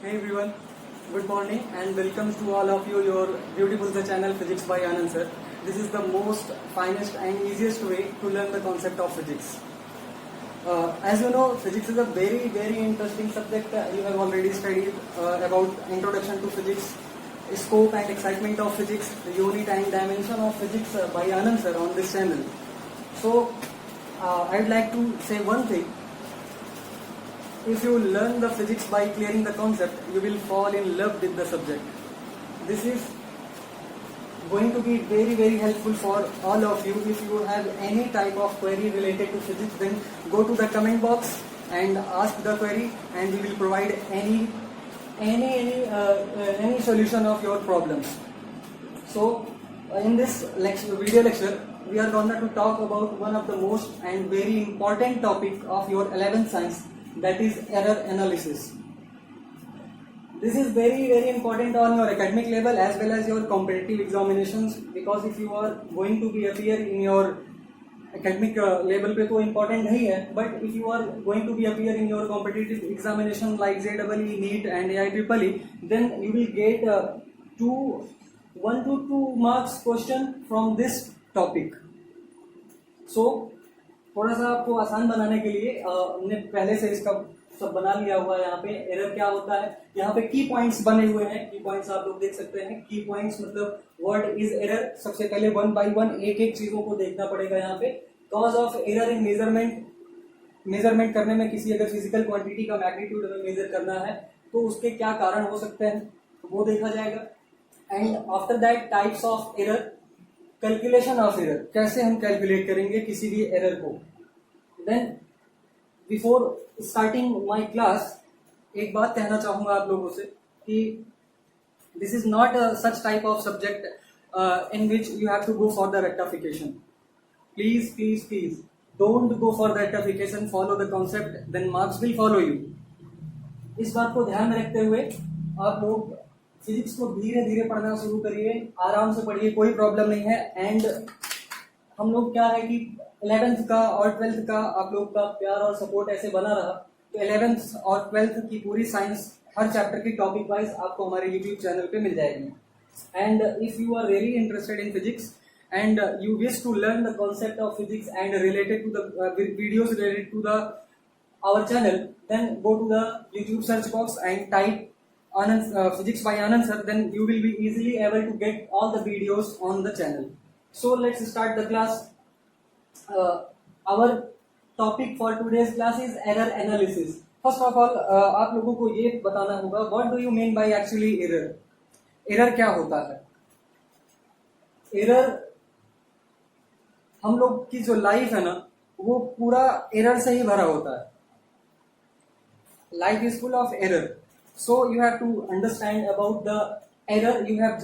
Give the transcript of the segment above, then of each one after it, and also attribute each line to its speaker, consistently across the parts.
Speaker 1: Hey everyone, good morning and welcome to all of you your beautiful the channel Physics by Anand sir. This is the most finest and easiest way to learn the concept of physics. As you know, physics is a very interesting subject. You have already studied about introduction to physics, scope and excitement of physics, the unit and dimension of physics by Anand sir on this channel. So I'd like to say one thing. If you learn the physics by clearing the concept, you will fall in love with the subject. This is going to be very helpful for all of you. If you have any type of query related to physics, then go to the comment box and ask the query, and we will provide any solution of your problems. So in this video lecture, we are going to talk about one of the most and very important topic of your 11th science, that is error analysis. This is very important on your academic level as well as your competitive examinations, because if you are going to be appear in your academic level पे तो important नहीं है, but if you are going to be appear in your competitive examination like JEE, NEET and IEEE, then you will get 1 to 2 marks question from this topic. So थोड़ा सा आपको आसान बनाने के लिए हमने पहले से इसका सब बना लिया हुआ है। यहाँ पे एरर क्या होता है, यहाँ पे की पॉइंट्स बने हुए हैं। की पॉइंट्स आप लोग देख सकते हैं। की पॉइंट्स मतलब व्हाट इज एरर, सबसे पहले 1 by 1 एक चीजों को देखना पड़ेगा। यहाँ पे cause of error in measurement करने में, किसी अगर फिजिकल क्वांटिटी का मैग्नीट्यूड अगर मेजर करना है तो उसके क्या कारण हो सकते हैं वो देखा जाएगा। And after that types of error, calculation of error, कैसे हम कैलकुलेट करेंगे किसी भी एरर को। Then before starting my class एक बात कहना चाहूंगा आप लोगों से कि this is not such type of subject in which you have to go for the rectification. Please don't go for the rectification, follow the concept, then marks will follow you. इस बात को ध्यान में रखते हुए आप लोग फिजिक्स को धीरे पढ़ना शुरू करिए, आराम से पढ़िए, कोई प्रॉब्लम नहीं है। एंड हम लोग क्या है कि 11th का और 12th का आप लोग का प्यार और सपोर्ट ऐसे बना रहा तो 11th और 12th की पूरी साइंस हर चैप्टर की टॉपिक वाइज आपको हमारे यूट्यूब चैनल पे मिल जाएगी। And if you are really interested in physics and you wish to learn the concept of physics and related to the videos related to the our channel, then go to the YouTube search box and type Anand, Physics by Anand sir, then you will be easily able to get all the videos on the channel. So let's start the class. Our topic for today's class is error analysis. First of all, आप लोगों को ये बताना होगा what do you mean by actually error? Error क्या होता है? Error, हम लोग की जो लाइफ है ना वो पूरा एरर से ही भरा होता है। Life is full of error, so you have to understand about the error. You have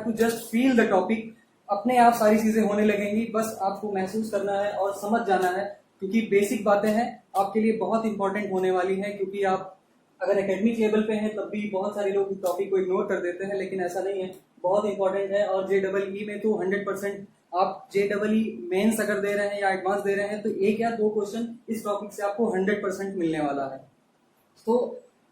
Speaker 1: to just feel the topic. अपने आप सारी चीजें होने लगेंगी, बस आपको महसूस करना है और समझ जाना है, क्योंकि बेसिक बातें हैं आपके लिए बहुत इंपॉर्टेंट होने वाली हैं। क्योंकि आप अगर एकेडमिक लेवल पे हैं तब भी बहुत सारे लोग टॉपिक को इग्नोर कर देते हैं, लेकिन ऐसा नहीं है, बहुत इंपॉर्टेंट है। और JEE में तो 100% आप JEE मेंस अगर दे रहे हैं या एडवांस दे रहे हैं तो 1 या 2 क्वेश्चन इस टॉपिक से आपको 100% मिलने वाला है। तो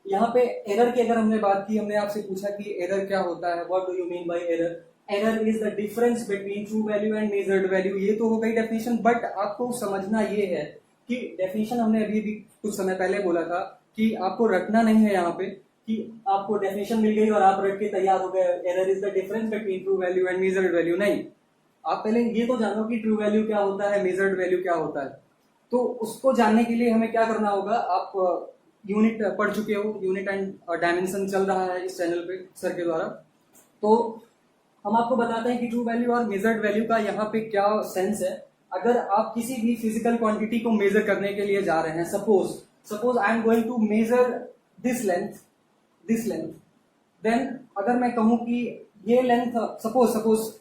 Speaker 1: यहाँ पे एरर की अगर हमने बात की, हमने आपसे पूछा कि एरर क्या होता है, what do you mean by error. Error is the difference between true value and measured value. ये तो हो गई डेफिनेशन, बट आपको समझना ये है कि डेफिनेशन हमने अभी भी कुछ समय पहले बोला था कि आपको रटना नहीं है। यहाँ पे कि आपको डेफिनेशन मिल गई और आप रट के तैयार हो गए, error is the difference between true value and measured value. नहीं, आप पहले ये तो जानो कि ट्रू वैल्यू क्या होता है, मेजर्ड वैल्यू क्या होता है। तो उसको जानने के लिए हमें क्या करना होगा, आप यूनिट पढ़ चुके हो, यूनिट एंड डायमेंशन चल रहा है इस चैनल पे सर के द्वारा। तो हम आपको बताते हैं कि ट्रू वैल्यू और मेजर्ड वैल्यू का यहाँ पे क्या सेंस है। अगर आप किसी भी फिजिकल क्वांटिटी को मेजर करने के लिए जा रहे हैं, suppose I am going to measure this length, then अगर मैं कहूं कि ये लेंथ, सपोज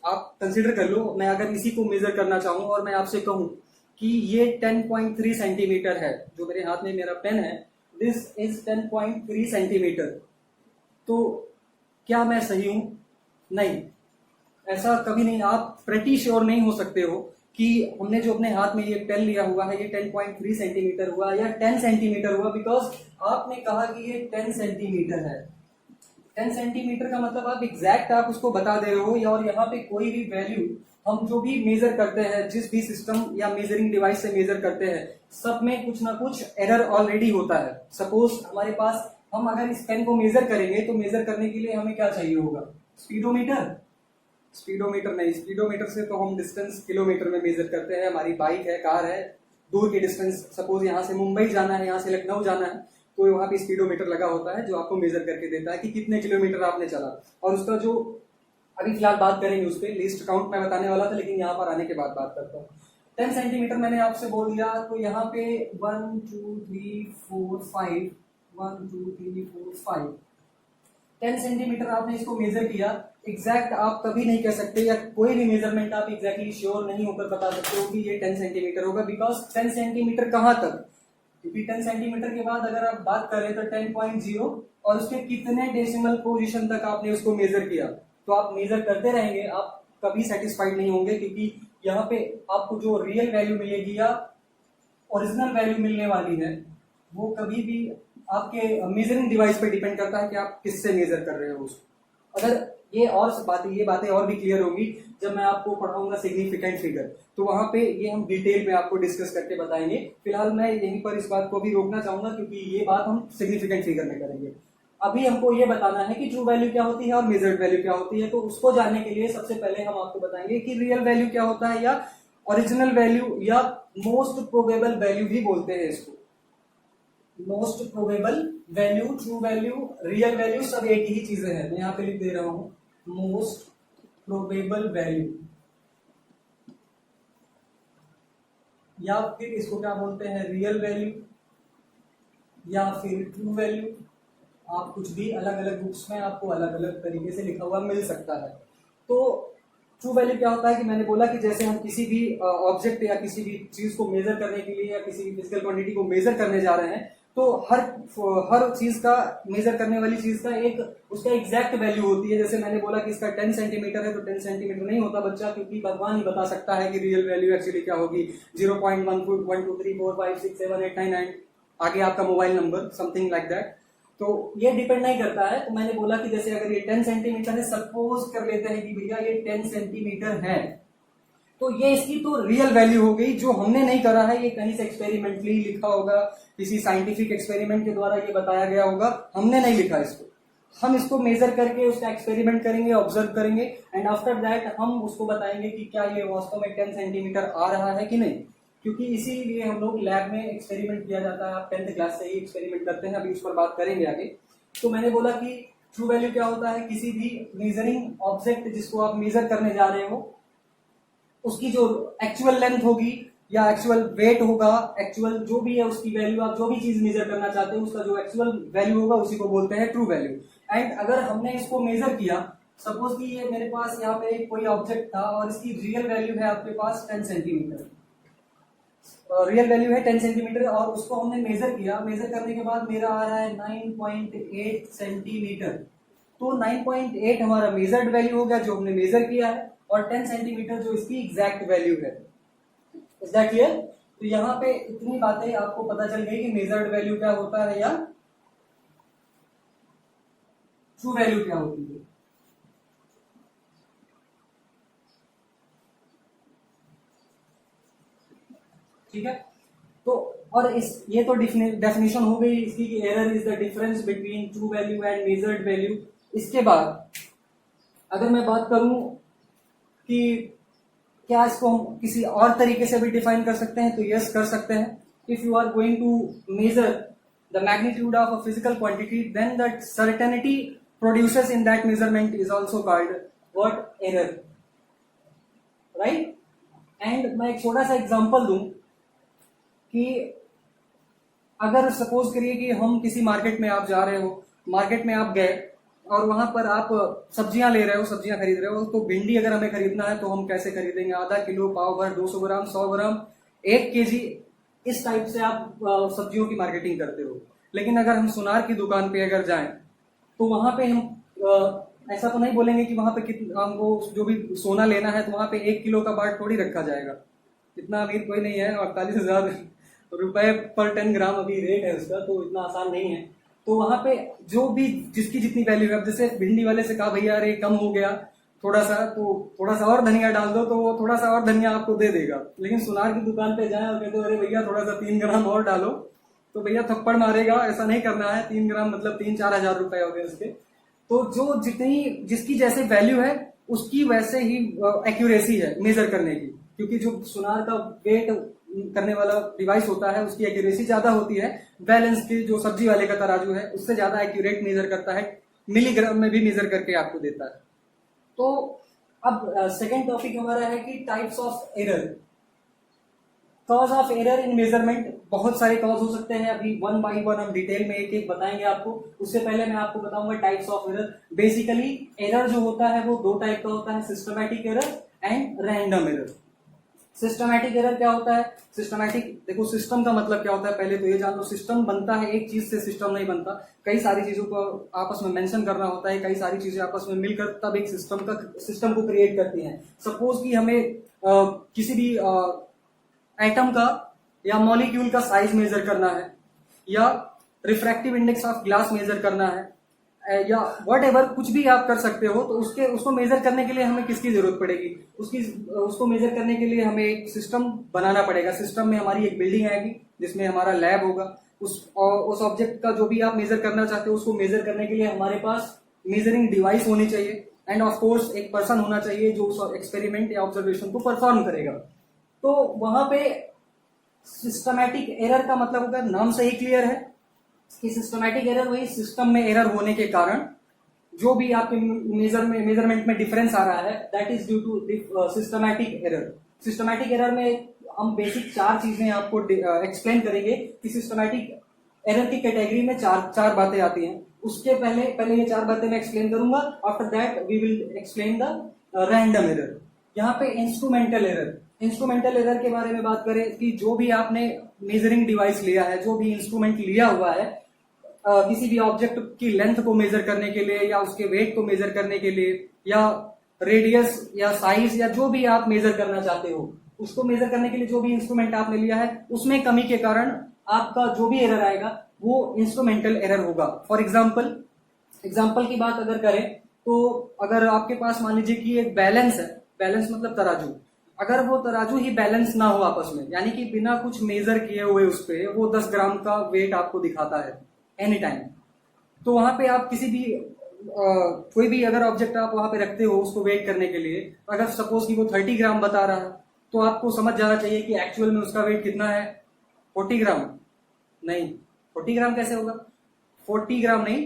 Speaker 1: आप कंसिडर कर लो, मैं अगर इसी को मेजर करना चाहूं और मैं आपसे कहूं कि ये 10.3 सेंटीमीटर है, जो मेरे हाथ में मेरा पेन है, दिस इज 10.3 सेंटीमीटर, तो क्या मैं सही हूं? नहीं, ऐसा कभी नहीं। आप प्रेटी श्योर नहीं हो सकते हो कि हमने जो अपने हाथ में ये पेन लिया हुआ है ये 10.3 सेंटीमीटर हुआ या 10 सेंटीमीटर हुआ, बिकॉज आपने कहा कि ये 10 सेंटीमीटर है। 10 सेंटीमीटर का मतलब आप एग्जैक्ट आप उसको बता दे रहे हो, या और यहाँ पे कोई भी वैल्यू हम जो भी मेजर करते हैं, जिस भी सिस्टम या मेजरिंग डिवाइस से मेजर करते हैं, सब में कुछ ना कुछ एरर ऑलरेडी होता है। सपोज हमारे पास, हम अगर इस पेन को मेजर करेंगे तो मेजर करने के लिए हमें क्या चाहिए होगा? स्पीडोमीटर। स्पीडोमीटर नहीं, स्पीडोमीटर से तो हम डिस्टेंस किलोमीटर में मेजर करते हैं। हमारी बाइक है, कार है, दूर की डिस्टेंस, सपोज यहाँ से मुंबई जाना है, यहाँ से लखनऊ जाना है, तो वहां पे स्पीडोमीटर लगा होता है जो आपको मेजर करके देता है कि कितने किलोमीटर आपने चला। और उसका जो अभी फिलहाल बात करेंगे उस पर, लिस्ट काउंट मैं बताने वाला था लेकिन यहाँ पर आने के बाद बात करता हूँ। 10 सेंटीमीटर मैंने आपसे बोल दिया, तो यहाँ पे 1 2 3 4 5 1 2 3 4 5 10 सेंटीमीटर आपने इसको मेजर किया। एग्जैक्ट आप कभी नहीं कह सकते, या कोई भी मेजरमेंट आप एग्जैक्टली श्योर नहीं होकर बता सकते हो कि ये 10 सेंटीमीटर होगा, बिकॉज 10 सेंटीमीटर कहाँ तक, क्योंकि 10 सेंटीमीटर के बाद अगर आप बात करें तो 10.0 और उसके कितने डेसिमल पोजीशन तक आपने उसको मेजर किया, तो आप मेजर करते रहेंगे, आप कभी सेटिस्फाइड नहीं होंगे, क्योंकि यहाँ पे आपको जो रियल वैल्यू मिलेगी या ओरिजिनल वैल्यू मिलने वाली है वो कभी भी आपके मेजरिंग डिवाइस पे डिपेंड करता है कि आप किससे मेजर कर रहे हो उसको। अगर ये बातें और भी क्लियर होंगी जब मैं आपको पढ़ाऊंगा सिग्निफिकेंट फिगर, तो वहां पे ये हम डिटेल में आपको डिस्कस करके बताएंगे। फिलहाल मैं यहीं पर इस बात को भी रोकना चाहूंगा क्योंकि ये बात हम सिग्निफिकेंट फिगर में करेंगे। अभी हमको ये बताना है कि ट्रू वैल्यू क्या होती है और मेजर्ड वैल्यू क्या होती है। तो उसको जानने के लिए सबसे पहले हम आपको बताएंगे कि रियल वैल्यू क्या होता है, या ओरिजिनल वैल्यू, या मोस्ट प्रोबेबल वैल्यू भी बोलते हैं इसको। Most probable value, true value, real value सब एक ही चीजें हैं। मैं यहाँ पे लिख दे रहा हूं मोस्ट प्रोबेबल वैल्यू, या फिर इसको क्या बोलते हैं, रियल वैल्यू या फिर ट्रू वैल्यू। आप कुछ भी अलग अलग बुक्स में आपको अलग अलग तरीके से लिखा हुआ मिल सकता है। तो ट्रू वैल्यू क्या होता है कि मैंने बोला कि जैसे हम किसी भी ऑब्जेक्ट या किसी भी चीज को मेजर करने के लिए या किसी भी फिजिकल क्वांटिटी को मेजर करने जा रहे हैं, तो हर चीज का मेजर करने वाली चीज का एक उसका एग्जैक्ट वैल्यू होती है। जैसे मैंने बोला कि इसका 10 सेंटीमीटर है तो 10 सेंटीमीटर नहीं होता बच्चा, क्योंकि भगवान ही बता सकता है कि रियल वैल्यू एक्चुअली क्या होगी। 0.123456789 आगे आपका mobile number, something like that. तो ये डिपेंड नहीं करता है। तो मैंने बोला कि जैसे अगर ये 10 सेंटीमीटर है, सपोज कर लेते हैं कि भैया ये 10 सेंटीमीटर है, तो ये इसकी तो रियल वैल्यू हो गई, जो हमने नहीं करा है, ये कहीं से एक्सपेरिमेंटली लिखा होगा, किसी साइंटिफिक एक्सपेरिमेंट के द्वारा ये बताया गया होगा, हमने नहीं लिखा इसको। हम इसको मेजर करके उसका एक्सपेरिमेंट करेंगे, ऑब्जर्व करेंगे, एंड आफ्टर दैट हम उसको बताएंगे कि क्या ये वास्तव में 10 सेंटीमीटर आ रहा है कि नहीं। क्योंकि इसीलिए हम लोग लैब में एक्सपेरिमेंट किया जाता है, आप 10th क्लास से ही एक्सपेरिमेंट करते हैं, अभी उस पर बात करेंगे आगे। तो मैंने बोला कि ट्रू वैल्यू क्या होता है, किसी भी मेजरिंग ऑब्जेक्ट जिसको आप मेजर करने जा रहे हो उसकी जो एक्चुअल लेंथ होगी या एक्चुअल वेट होगा, एक्चुअल जो भी है उसकी वैल्यू, आप जो भी चीज मेजर करना चाहते हो उसका जो एक्चुअल वैल्यू होगा उसी को बोलते हैं ट्रू वैल्यू। एंड अगर हमने इसको मेजर किया, सपोज कि ये मेरे पास यहाँ पे कोई ऑब्जेक्ट था और इसकी रियल वैल्यू है आपके पास 10 सेंटीमीटर, रियल वैल्यू है 10 सेंटीमीटर, और उसको हमने मेजर किया, मेजर करने के बाद मेरा आ रहा है 9.8 सेंटीमीटर। तो 9.8 हमारा मेजर्ड वैल्यू हो गया जो हमने मेजर किया है, और 10 सेंटीमीटर जो इसकी एग्जैक्ट वैल्यू है। Is that clear? तो यहाँ पे इतनी बातें आपको पता चल गई कि मेजर्ड वैल्यू क्या होता है या ट्रू वैल्यू क्या होती है। ठीक है, तो और ये तो डेफिनेशन हो गई इसकी कि error is the difference between true value and measured value. इसके बाद अगर मैं बात करूं कि क्या इसको हम किसी और तरीके से भी डिफाइन कर सकते हैं, तो यस कर सकते हैं। If you are going to measure the magnitude of a physical quantity, then that certainty produces in that measurement is also called what, error, right. And मैं एक छोटा सा एग्जांपल दूं कि अगर सपोज करिए कि हम किसी मार्केट में आप जा रहे हो, मार्केट में आप गए और वहां पर आप सब्जियां ले रहे हो, सब्जियां खरीद रहे हो, तो भिंडी अगर हमें खरीदना है तो हम कैसे खरीदेंगे, आधा किलो, पाव भर, 200 ग्राम, 100 ग्राम, 1 केजी, इस टाइप से आप सब्जियों की मार्केटिंग करते हो। लेकिन अगर हम सुनार की दुकान पे अगर जाएं तो वहां पे हम ऐसा तो नहीं बोलेंगे कि वहां पे हमको जो भी सोना लेना है तो वहां पे 1 किलो का बाट थोड़ी रखा जाएगा। इतना अमीर कोई नहीं है, 48,000 रुपए पर 10 ग्राम अभी रेट है उसका, तो इतना आसान नहीं है। तो वहां पे जो भी जिसकी जितनी वैल्यू है, अब जैसे भिंडी वाले से कहा भैया अरे कम हो गया थोड़ा सा, तो थोड़ा सा और धनिया डाल दो, तो वो थोड़ा सा और धनिया आपको दे देगा। लेकिन सुनार की दुकान पे जाए और कहते हो अरे भैया थोड़ा सा 3 ग्राम और डालो, तो भैया थप्पड़ मारेगा, ऐसा नहीं करना है। 3 ग्राम मतलब 3-4 हजार रुपए हो गए उसके। तो जो जितनी जिसकी जैसे वैल्यू है उसकी वैसे ही एक्यूरेसी है मेजर करने की, क्योंकि जो सुनार का वेट करने वाला डिवाइस होता है उसकी एक्यूरेसी ज्यादा होती है। बैलेंस की जो सब्जी वाले का तराजू है उससे ज्यादा एक्यूरेट मेजर करता है, मिलीग्राम में भी मेजर करके आपको देता है। तो अब सेकेंड टॉपिक हमारा है कि types of error. Cause of error in measurement, बहुत सारे कॉज हो सकते हैं, अभी वन बाई वन हम डिटेल में एक एक बताएंगे आपको। उससे पहले मैं आपको बताऊंगा types of error. Basically error जो होता है वो दो टाइप का होता है, systematic error and random error. Systematic error क्या होता है? सिस्टमैटिक, देखो सिस्टम का मतलब क्या होता है पहले तो ये जान लो। सिस्टम बनता है एक चीज से, सिस्टम नहीं बनता, कई सारी चीजों को आपस में मेंशन करना होता है, कई सारी चीजें आपस में मिलकर तब एक सिस्टम को क्रिएट करती हैं। सपोज कि हमें किसी भी एटम का या मॉलिक्यूल का साइज मेजर करना है, या refractive index of glass measure करना है, या वट एवर कुछ भी आप कर सकते हो, तो उसको मेजर करने के लिए हमें किसकी जरूरत पड़ेगी? उसको मेजर करने के लिए हमें एक सिस्टम बनाना पड़ेगा। सिस्टम में हमारी एक बिल्डिंग आएगी जिसमें हमारा लैब होगा। उस ऑब्जेक्ट का जो भी आप मेजर करना चाहते हो उसको मेजर करने के लिए हमारे पास मेजरिंग डिवाइस होनी चाहिए, एंड ऑफ कोर्स एक पर्सन होना चाहिए जो उस एक्सपेरिमेंट या ऑब्जर्वेशन को परफॉर्म करेगा। तो वहां पे सिस्टमैटिक एरर का मतलब होगा, नाम से ही क्लियर है कि सिस्टमैटिक एरर वही सिस्टम में एरर होने के कारण जो भी आपके मेजरमेंट में डिफरेंस आ रहा है, that is due to systematic error. Systematic error में हम बेसिक 4 चीजें आपको एक्सप्लेन करेंगे कि सिस्टमैटिक एरर की कैटेगरी में चार बातें आती हैं। उसके पहले ये 4 बातें मैं एक्सप्लेन करूंगा। After that we will explain the random error. यहाँ पे इंस्ट्रूमेंटल एरर, इंस्ट्रूमेंटल एरर के बारे में बात करें कि जो भी आपने मेजरिंग डिवाइस लिया है, जो भी इंस्ट्रूमेंट लिया हुआ है, किसी भी ऑब्जेक्ट की लेंथ को मेजर करने के लिए, या उसके वेट को मेजर करने के लिए, या रेडियस या साइज, या जो भी आप मेजर करना चाहते हो उसको मेजर करने के लिए जो भी इंस्ट्रूमेंट आपने लिया है, उसमें कमी के कारण आपका जो भी एरर आएगा वो इंस्ट्रूमेंटल एरर होगा। फॉर एग्जाम्पल की बात अगर करें तो अगर आपके पास मान लीजिए कि एक बैलेंस है, बैलेंस मतलब तराजू, अगर वो तराजू ही बैलेंस ना हो आपस में, यानी कि बिना कुछ मेजर किए हुए उस पे वो 10 ग्राम का वेट आपको दिखाता है एनी टाइम, तो वहां पे आप किसी भी कोई भी अगर ऑब्जेक्ट आप वहां पे रखते हो उसको वेट करने के लिए, अगर सपोज कि वो 30 ग्राम बता रहा है, तो आपको समझ जाना चाहिए कि एक्चुअल में उसका वेट कितना है, 40 ग्राम नहीं। 40 ग्राम कैसे होगा? 40 ग्राम नहीं,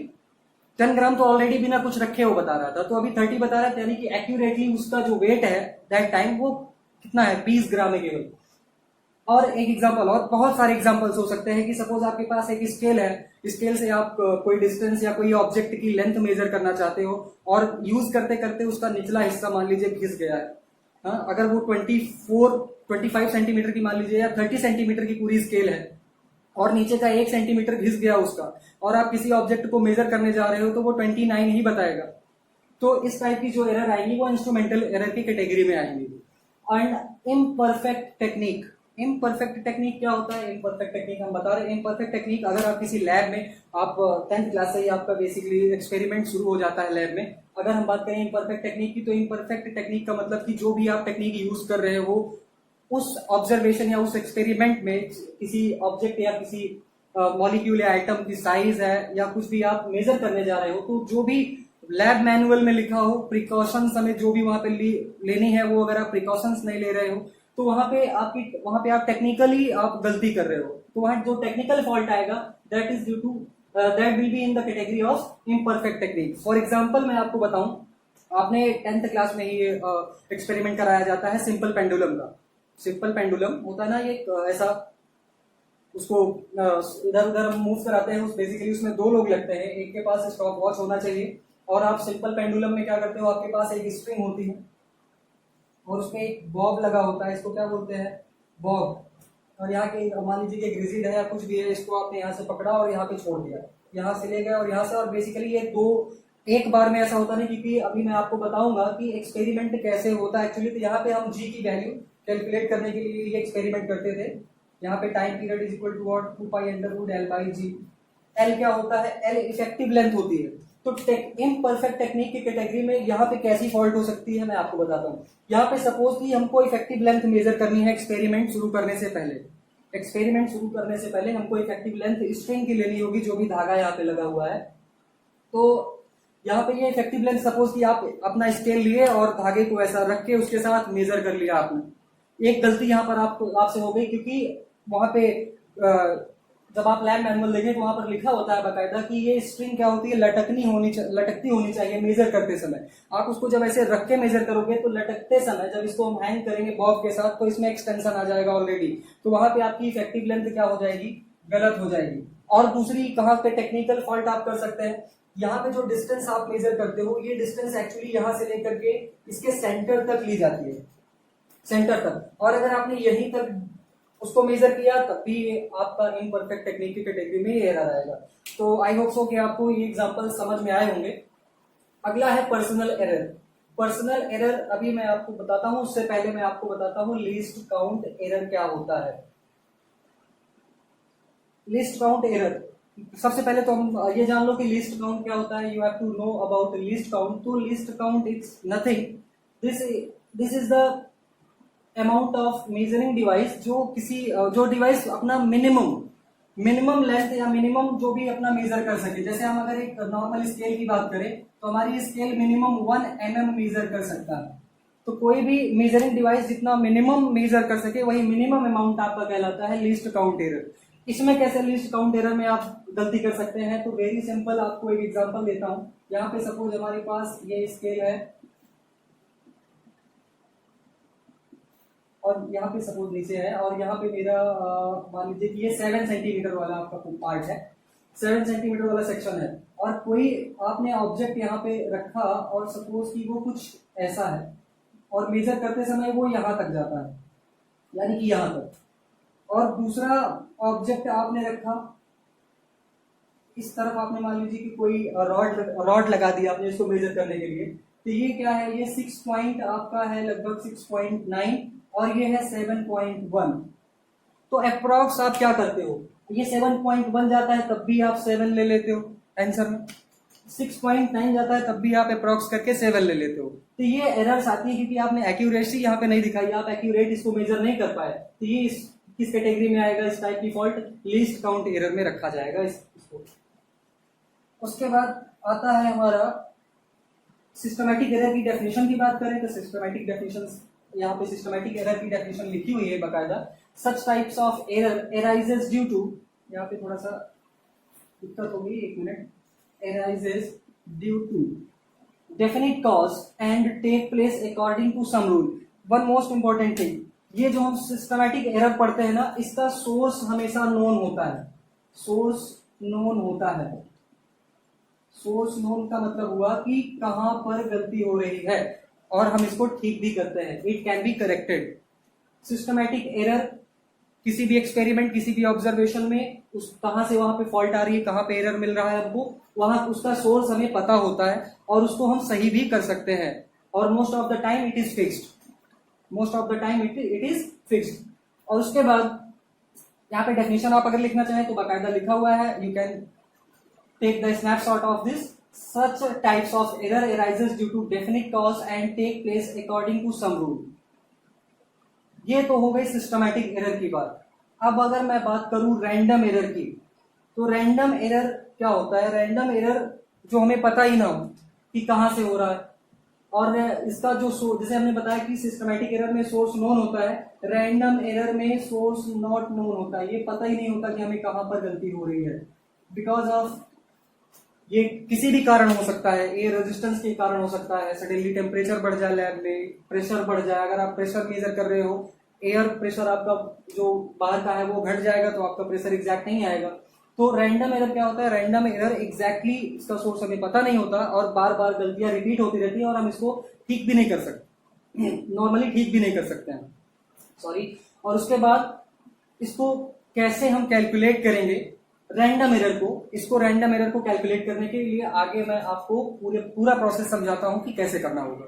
Speaker 1: 10 ग्राम तो ऑलरेडी बिना कुछ रखे हो बता रहा था, तो अभी 30 बता रहा था, यानी कि एक्यूरेटली उसका जो वेट है दैट टाइम वो कितना है, 20 ग्राम है केवल। और एक एग्जांपल, और बहुत सारे एग्जांपल्स हो सकते हैं कि सपोज आपके पास एक स्केल है, स्केल से आप कोई डिस्टेंस या कोई ऑब्जेक्ट की लेंथ मेजर करना चाहते हो, और यूज करते करते उसका निचला हिस्सा मान लीजिए घिस गया है। हाँ, अगर वो 25 सेंटीमीटर की मान लीजिए या 30 सेंटीमीटर की पूरी स्केल है, और नीचे का 1 सेंटीमीटर घिस गया उसका, और आप किसी ऑब्जेक्ट को मेजर करने जा रहे हो तो वो 29 ही बताएगा। तो इस टाइप की जो एरर आएगी वो इंस्ट्रूमेंटल एरर की कैटेगरी में आएंगी। And imperfect technique, imperfect technique क्या होता है? इम्परफेक्ट टेक्निक हम बता रहे हैं। इम्परफेक्ट टेक्निक, अगर आप किसी लैब में, आप 10th क्लास से ही आपका बेसिकली एक्सपेरिमेंट शुरू हो जाता है लैब में। अगर हम बात करें इम्परफेक्ट टेक्निक की, तो इम्परफेक्ट टेक्निक का मतलब कि जो भी आप टेक्निक यूज कर रहे हो उस ऑब्जर्वेशन या उस एक्सपेरिमेंट में किसी ऑब्जेक्ट या किसी मॉलिक्यूल या आइटम की साइज है या कुछ भी आप मेजर करने जा रहे हो, तो जो भी लैब मैनुअल में लिखा हो, प्रिकॉशंस हमें जो भी वहां पे लेनी है, वो अगर आप प्रिकॉशंस नहीं ले रहे हो तो वहां पे आप टेक्निकली आप गलती कर रहे हो, तो वहां जो टेक्निकल फॉल्ट आएगा that is due to that will be in the category of imperfect technique. For example मैं आपको बताऊं, आपने 10th क्लास में ही एक्सपेरिमेंट कराया जाता है सिंपल पेंडुलम का। सिंपल पेंडुलम होता है ना, ये ऐसा उसको इधर उधर मूव कराते हैं, बेसिकली उसमें 2 लोग लगते हैं, एक के पास स्टॉप वॉच होना चाहिए, और आप सिंपल पेंडुलम में क्या करते हो, आपके पास एक स्प्रिंग होती है और उसमें एक बॉब लगा होता है, इसको क्या बोलते हैं, बॉब। और यहाँ के मान लीजिए कि ग्रिजिड है या कुछ भी है, इसको आपने यहाँ से पकड़ा और यहाँ पे छोड़ दिया, यहाँ से ले गया और यहाँ से, और बेसिकली ये 2 एक बार में ऐसा होता नहीं, क्योंकि अभी मैं आपको बताऊंगा कि एक्सपेरिमेंट कैसे होता है एक्चुअली। तो यहाँ पे हम जी की वैल्यू कैलकुलेट करने के लिए ये एक्सपेरिमेंट करते थे। यहाँ पे time period is equal to what 2π/L/g। L क्या होता है? एल इफेक्टिव लेंथ होती है। तो इम्परफेक्ट टेक्निक की कैटेगरी में यहाँ पे कैसी फॉल्ट हो सकती है मैं आपको बताता हूँ। यहाँ पे सपोज कि हमको इफेक्टिव लेंथ मेजर करनी है एक्सपेरिमेंट शुरू करने से पहले। एक्सपेरिमेंट शुरू करने से पहले हमको इफेक्टिव लेंथ स्ट्रिंग की लेनी होगी, जो भी धागा यहाँ पे लगा हुआ है। तो यहाँ पे ये इफेक्टिव लेंथ सपोज कि आप अपना स्केल लिए और धागे को ऐसा रख के उसके साथ मेजर कर लिया आपने। एक गलती यहाँ पर आपसे हो गई, क्योंकि वहां पे जब आप लैब मैनुअल देखें तो वहां पर लिखा होता है बाकायदा कि ये स्ट्रिंग क्या होती है, लटकती होनी चाहिए मेजर करते समय। आप उसको जब ऐसे रख के मेजर करोगे तो लटकते समय जब इसको हम हैंग करेंगे बॉब के साथ तो इसमें एक्सटेंशन आ जाएगा ऑलरेडी, तो वहां पे आपकी इफेक्टिव लेंथ क्या हो जाएगी? गलत हो जाएगी। और दूसरी कहाँ पे टेक्निकल फॉल्ट आप कर सकते हैं, यहाँ पे जो डिस्टेंस आप मेजर करते हो ये डिस्टेंस एक्चुअली यहाँ से लेकर के इसके सेंटर तक ली जाती है, सेंटर तक। और अगर आपने यहीं तक उसको मेजर किया तब भी आपका इम्परफेक्ट टेक्निक की कैटेगरी में एरर आएगा। तो आई होप सो कि आपको ये एग्जांपल समझ में आए होंगे। अगला है पर्सनल एरर। पर्सनल एरर अभी मैं आपको बताता हूं, उससे पहले मैं आपको बताता हूं लीस्ट काउंट एरर क्या होता है। लिस्ट काउंट एरर, सबसे पहले तो हम ये जान लो कि लिस्ट काउंट क्या होता है। You have to know about least count. तो least count is nothing, this is the amount of measuring device जो डिवाइस अपना मिनिमम लेंथ या मिनिमम जो भी अपना मेजर कर सके। जैसे हम अगर एक नॉर्मल स्केल की बात करें तो हमारी स्केल मिनिमम 1 mm मेजर कर सकता है। तो कोई भी मेजरिंग डिवाइस जितना मिनिमम मेजर कर सके वही मिनिमम अमाउंट आपका कहलाता है लिस्ट काउंट एरर। इसमें कैसे लिस्ट काउंट एरर में आप गलती कर सकते हैं, तो वेरी सिंपल, आपको एक एग्जांपल देता हूं। यहाँ पे सपोज हमारे पास ये स्केल है और यहाँ पे सपोज नीचे है और यहाँ पे मेरा मान लीजिए कि ये 7 सेंटीमीटर वाला आपका पार्ट है, 7 सेंटीमीटर वाला सेक्शन है। और कोई आपने ऑब्जेक्ट यहाँ पे रखा और सपोज कि वो कुछ ऐसा है और मेजर करते समय वो यहाँ तक जाता है, यानी कि यहाँ तक। और दूसरा ऑब्जेक्ट आपने रखा इस तरफ, आपने मान लीजिए कि कोई रॉड लगा दिया आपने इसको मेजर करने के लिए। तो ये क्या है, ये 6 पॉइंट आपका है लगभग 6.9 और ये है 7.1। तो अप्रोक्स आप क्या करते हो, ये 7.1 जाता है तब भी आप 7 ले लेते हो आंसर में, 6.9 जाता है तब भी आप अप्रोक्स करके 7 ले लेते हो। तो ये एरर्स आती है क्योंकि आपने एक्यूरेसी यहाँ पे नहीं दिखाई, आप एक्यूरेट इसको मेजर नहीं कर पाए। तो ये किस कैटेगरी में आएगा, इस टाइप की फॉल्ट लीस्ट काउंट एरर में रखा जाएगा इसको। उसके बाद आता है हमारा सिस्टमैटिक एरर की डेफिनेशन की बात करें तो सिस्टमैटिक डेफिनेशन, यहाँ पे सिस्टमैटिक एरर की डेफिनेशन लिखी हुई है बाकायदा। Such types of error arises due to, यहाँ पे थोड़ा सा दिक्कत होगी, एक minute, arises due to definite cause and take place according to some rule. One most important thing, ये जो हम सिस्टमैटिक एरर पढ़ते हैं ना, इसका सोर्स हमेशा नोन होता है। सोर्स नोन होता है। सोर्स नोन का मतलब हुआ कि कहां पर गलती हो रही है और हम इसको ठीक भी करते हैं, it can be corrected. Systematic error किसी भी एक्सपेरिमेंट, किसी भी ऑब्जर्वेशन में उस कहां से वहां पे फॉल्ट आ रही है, कहां पे एरर मिल रहा है हमको, वहां उसका सोर्स हमें पता होता है और उसको हम सही भी कर सकते हैं। और most of the time it is fixed, most of the time it is fixed. और उसके बाद यहाँ पे डेफिनेशन आप अगर लिखना चाहें तो बाकायदा लिखा हुआ है, you can take the snapshot of this. Such types of error arises due to definite cause and take place according to some rule। ये तो हो गई सिस्टमैटिक एरर की बात। अब अगर मैं बात करूं रैंडम एरर की, तो रैंडम एरर क्या होता है? रैंडम एरर जो हमें पता ही ना हो कि कहां से हो रहा है, और इसका जो जैसे हमने बताया कि सिस्टमैटिक एरर में सोर्स नोन होता है, रैंडम एरर में सोर्स नॉट नोन होता है। ये पता ही नहीं होता कि हमें कहां पर गलती हो रही है, बिकॉज ऑफ ये किसी भी कारण हो सकता है, एयर रेजिस्टेंस के कारण हो सकता है, सडनली टेम्परेचर बढ़ जाए, लैब में प्रेशर बढ़ जाए, अगर आप प्रेशर मेजर कर रहे हो, एयर प्रेशर आपका जो बाहर का है वो घट जाएगा तो आपका प्रेशर एग्जैक्ट नहीं आएगा। तो रैंडम एरर क्या होता है? रैंडम एरर एग्जैक्टली इसका सोर्स हमें पता नहीं होता और बार बार गलतियां रिपीट होती रहती है और हम इसको ठीक भी नहीं कर सकते, नॉर्मली ठीक भी नहीं कर सकते हैं, सॉरी। और उसके बाद इसको कैसे हम कैलकुलेट करेंगे रैंडम एरर को, इसको रैंडम एरर को कैलकुलेट करने के लिए आगे मैं आपको पूरा प्रोसेस समझाता हूं कि कैसे करना होगा।